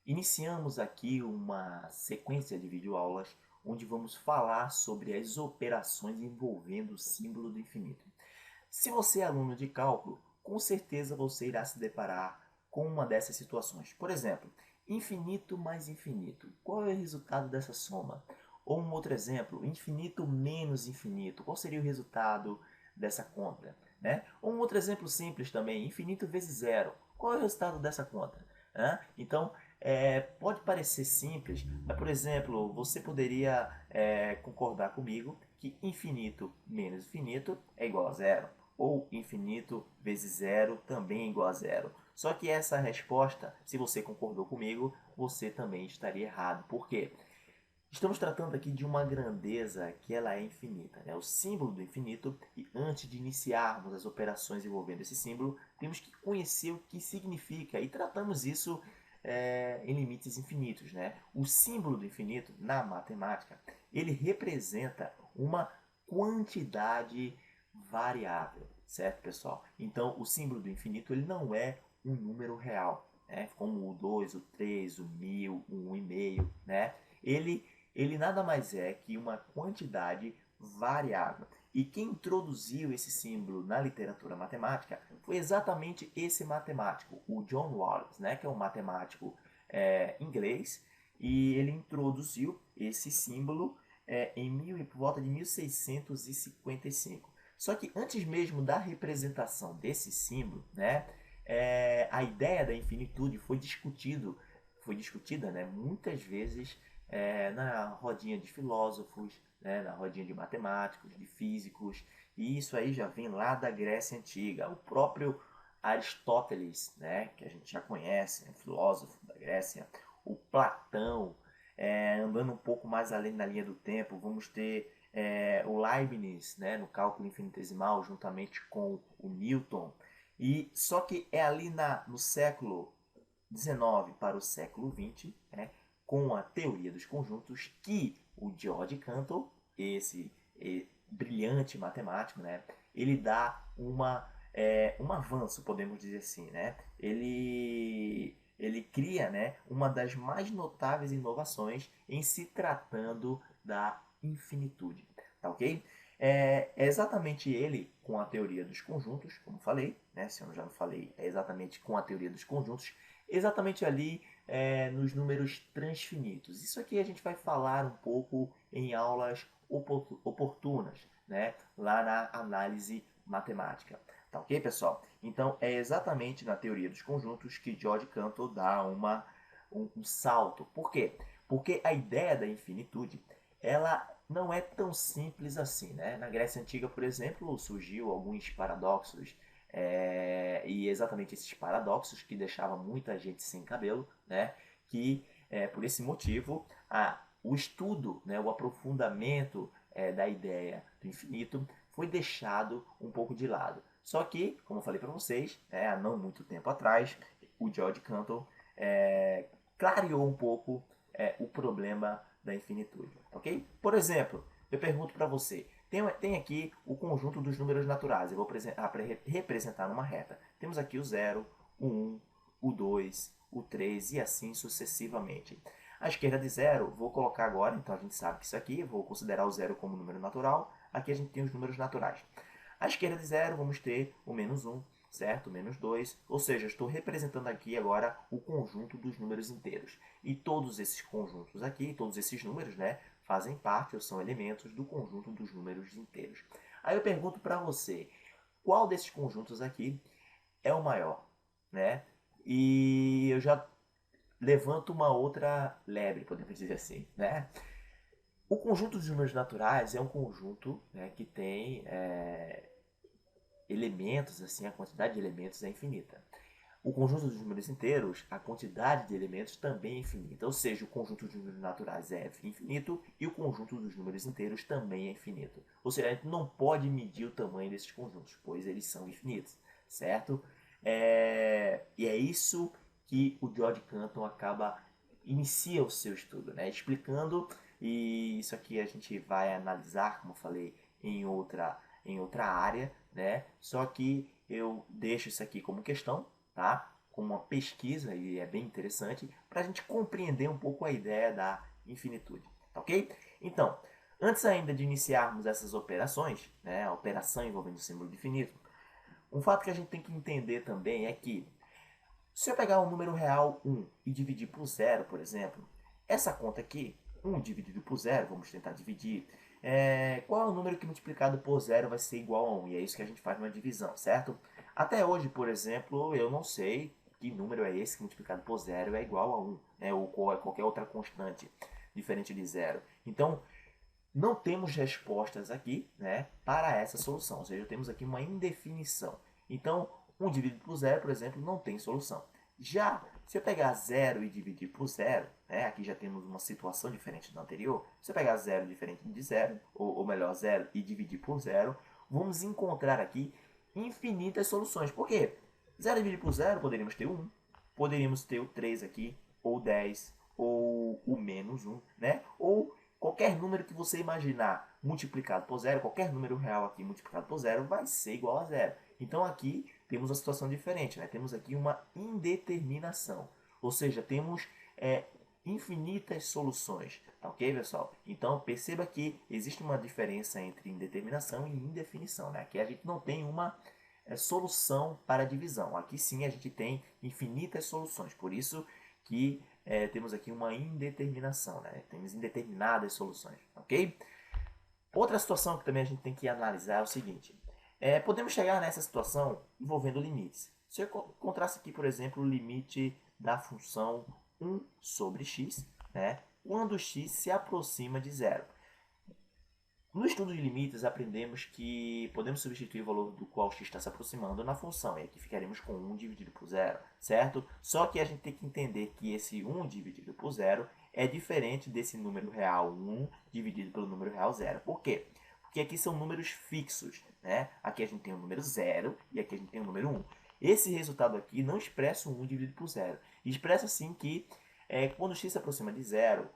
Iniciamos aqui uma sequência de videoaulas onde vamos falar sobre as operações envolvendo o símbolo do infinito. Se você é aluno de cálculo, com certeza você irá se deparar com uma dessas situações. Por exemplo, infinito mais infinito. Qual é o resultado dessa soma? Ou um outro exemplo, infinito menos infinito. Qual seria o resultado dessa conta? Né? Ou um outro exemplo simples também, infinito vezes zero. Qual é o resultado dessa conta? Então, pode parecer simples, mas, por exemplo, você poderia concordar comigo que infinito menos infinito é igual a zero, ou infinito vezes zero também é igual a zero. Só que essa resposta, se você concordou comigo, você também estaria errado. Por quê? Estamos tratando aqui de uma grandeza que ela é infinita, né? O símbolo do infinito, e antes de iniciarmos as operações envolvendo esse símbolo, temos que conhecer o que significa e tratamos isso em limites infinitos, né? O símbolo do infinito, na matemática, ele representa uma quantidade variável, certo, pessoal? Então, o símbolo do infinito ele não é um número real, né? Como o 2, o 3, o 1000, o 1,5, né? Ele ele nada mais é que uma quantidade variável. E quem introduziu esse símbolo na literatura matemática foi exatamente esse matemático, o John Wallis, né, que é um matemático inglês, e ele introduziu esse símbolo por volta de 1655. Só que antes mesmo da representação desse símbolo, né, a ideia da infinitude foi discutida, né, muitas vezes na rodinha de filósofos, né, na rodinha de matemáticos, de físicos, e isso aí já vem lá da Grécia Antiga. O próprio Aristóteles, né, que a gente já conhece, né, filósofo da Grécia, o Platão, andando um pouco mais além na linha do tempo, vamos ter o Leibniz, né, no cálculo infinitesimal, juntamente com o Newton. E só que é ali no século XIX para o século XX, né, com a teoria dos conjuntos, que o George Cantor, esse brilhante matemático, né, ele dá um avanço, podemos dizer assim. Né? Ele cria, né, uma das mais notáveis inovações em se tratando da infinitude. Tá ok? É exatamente ele com a teoria dos conjuntos, como falei, né? Se eu já não falei, é exatamente com a teoria dos conjuntos, exatamente ali nos números transfinitos. Isso aqui a gente vai falar um pouco em aulas oportunas, né? Lá na análise matemática. Tá ok, pessoal? Então é exatamente na teoria dos conjuntos que George Cantor dá um salto. Por quê? Porque a ideia da infinitude ela não é tão simples assim. Né? Na Grécia Antiga, por exemplo, surgiu alguns paradoxos e exatamente esses paradoxos que deixavam muita gente sem cabelo, né? Que por esse motivo o estudo, né, o aprofundamento da ideia do infinito foi deixado um pouco de lado. Só que, como eu falei para vocês, há não muito tempo atrás, o George Cantor clareou um pouco o problema da infinitude, ok? Por exemplo, eu pergunto para você, tem aqui o conjunto dos números naturais, eu vou representar numa reta. Temos aqui o 0, o 1, o 2, o 3 e assim sucessivamente. À esquerda de 0, vou colocar agora, então a gente sabe que isso aqui, vou considerar o 0 como número natural, aqui a gente tem os números naturais. À esquerda de 0, vamos ter o menos 1, certo? Menos 2, ou seja, estou representando aqui agora o conjunto dos números inteiros. E todos esses conjuntos aqui, todos esses números, né, fazem parte ou são elementos do conjunto dos números inteiros. Aí eu pergunto para você, qual desses conjuntos aqui é o maior? Né? E eu já levanto uma outra lebre, podemos dizer assim. Né? O conjunto dos números naturais é um conjunto, né, que tem elementos, assim, a quantidade de elementos é infinita. O conjunto dos números inteiros, a quantidade de elementos também é infinita, ou seja, o conjunto dos números naturais é infinito e o conjunto dos números inteiros também é infinito. Ou seja, a gente não pode medir o tamanho desses conjuntos, pois eles são infinitos, certo? E é isso que o George Cantor inicia o seu estudo, né? Explicando, e isso aqui a gente vai analisar, como eu falei, em outra área, né? Só que eu deixo isso aqui como questão, tá? como uma pesquisa, e é bem interessante, para a gente compreender um pouco a ideia da infinitude, ok? Então, antes ainda de iniciarmos essas operações, né, a operação envolvendo o símbolo de infinito, um fato que a gente tem que entender também é que, se eu pegar um número real 1 e dividir por zero, por exemplo, essa conta aqui, 1 dividido por zero, vamos tentar dividir, qual é o número que multiplicado por zero vai ser igual a 1? E é isso que a gente faz numa divisão, certo? Até hoje, por exemplo, eu não sei que número é esse que multiplicado por zero é igual a 1, né? Ou qualquer outra constante diferente de zero. Então, não temos respostas aqui, né, para essa solução, ou seja, temos aqui uma indefinição. Então, 1 dividido por zero, por exemplo, não tem solução. Já, se eu pegar zero e dividir por zero, né, aqui já temos uma situação diferente da anterior. Se eu pegar zero diferente de zero, ou melhor, zero e dividir por zero, vamos encontrar aqui infinitas soluções. Por quê? Zero dividido por zero, poderíamos ter 1, poderíamos ter o 3 aqui, ou 10, ou o menos 1, né? Ou qualquer número que você imaginar multiplicado por zero, qualquer número real aqui multiplicado por zero vai ser igual a zero. Então aqui temos uma situação diferente, né? Temos aqui uma indeterminação, ou seja, temos infinitas soluções, tá ok, pessoal? Então perceba que existe uma diferença entre indeterminação e indefinição, né? Aqui a gente não tem uma solução para divisão, aqui sim a gente tem infinitas soluções, por isso que temos aqui uma indeterminação, né? Temos indeterminadas soluções, ok? Outra situação que também a gente tem que analisar é o seguinte: podemos chegar nessa situação envolvendo limites. Se eu encontrasse aqui, por exemplo, o limite da função 1 sobre x, né? Quando x se aproxima de zero. No estudo de limites, aprendemos que podemos substituir o valor do qual x está se aproximando na função, e aqui ficaremos com 1 dividido por zero, certo? Só que a gente tem que entender que esse 1 dividido por zero é diferente desse número real 1 dividido pelo número real zero. Por quê? Porque aqui são números fixos, né? Aqui a gente tem o número 0 e aqui a gente tem o número 1. Esse resultado aqui não expressa o 1 dividido por zero. Expressa sim que quando x se aproxima de zero,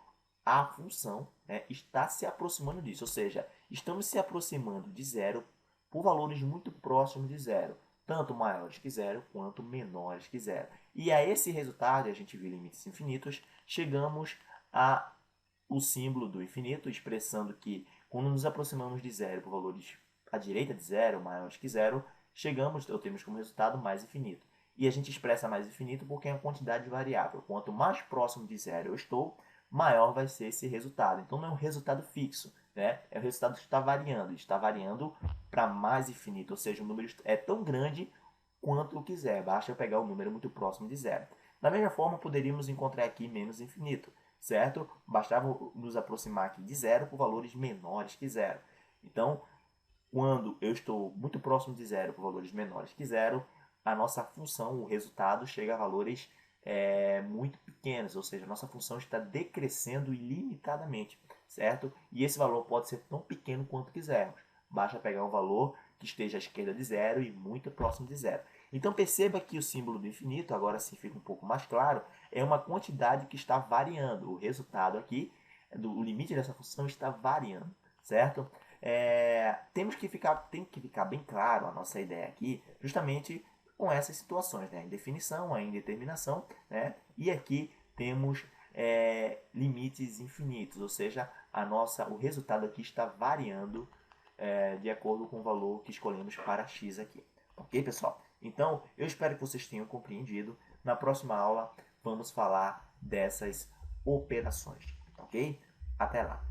a função, né, está se aproximando disso, ou seja, estamos se aproximando de zero por valores muito próximos de zero, tanto maiores que zero quanto menores que zero. E a esse resultado, a gente viu limites infinitos, chegamos a o símbolo do infinito, expressando que quando nos aproximamos de zero por valores à direita de zero, maiores que zero, chegamos, ou temos como resultado mais infinito. E a gente expressa mais infinito porque é uma quantidade variável. Quanto mais próximo de zero eu estou, maior vai ser esse resultado. Então não é um resultado fixo, né? É um resultado que está variando para mais infinito, ou seja, o número é tão grande quanto eu quiser, basta eu pegar o número muito próximo de zero. Da mesma forma, poderíamos encontrar aqui menos infinito, certo? Bastava nos aproximar aqui de zero por valores menores que zero. Então, quando eu estou muito próximo de zero por valores menores que zero, a nossa função, o resultado, chega a valores muito pequenos, ou seja, a nossa função está decrescendo ilimitadamente, certo? E esse valor pode ser tão pequeno quanto quisermos. Basta pegar um valor que esteja à esquerda de zero e muito próximo de zero. Então perceba que o símbolo do infinito, agora sim fica um pouco mais claro, é uma quantidade que está variando. O resultado aqui, o limite dessa função está variando, certo? Tem que ficar bem claro a nossa ideia aqui, justamente com essas situações, né? A indefinição, a indeterminação, né? E aqui temos limites infinitos, ou seja, o resultado aqui está variando de acordo com o valor que escolhemos para x aqui. Ok, pessoal? Então, eu espero que vocês tenham compreendido. Na próxima aula, vamos falar dessas operações, ok? Até lá!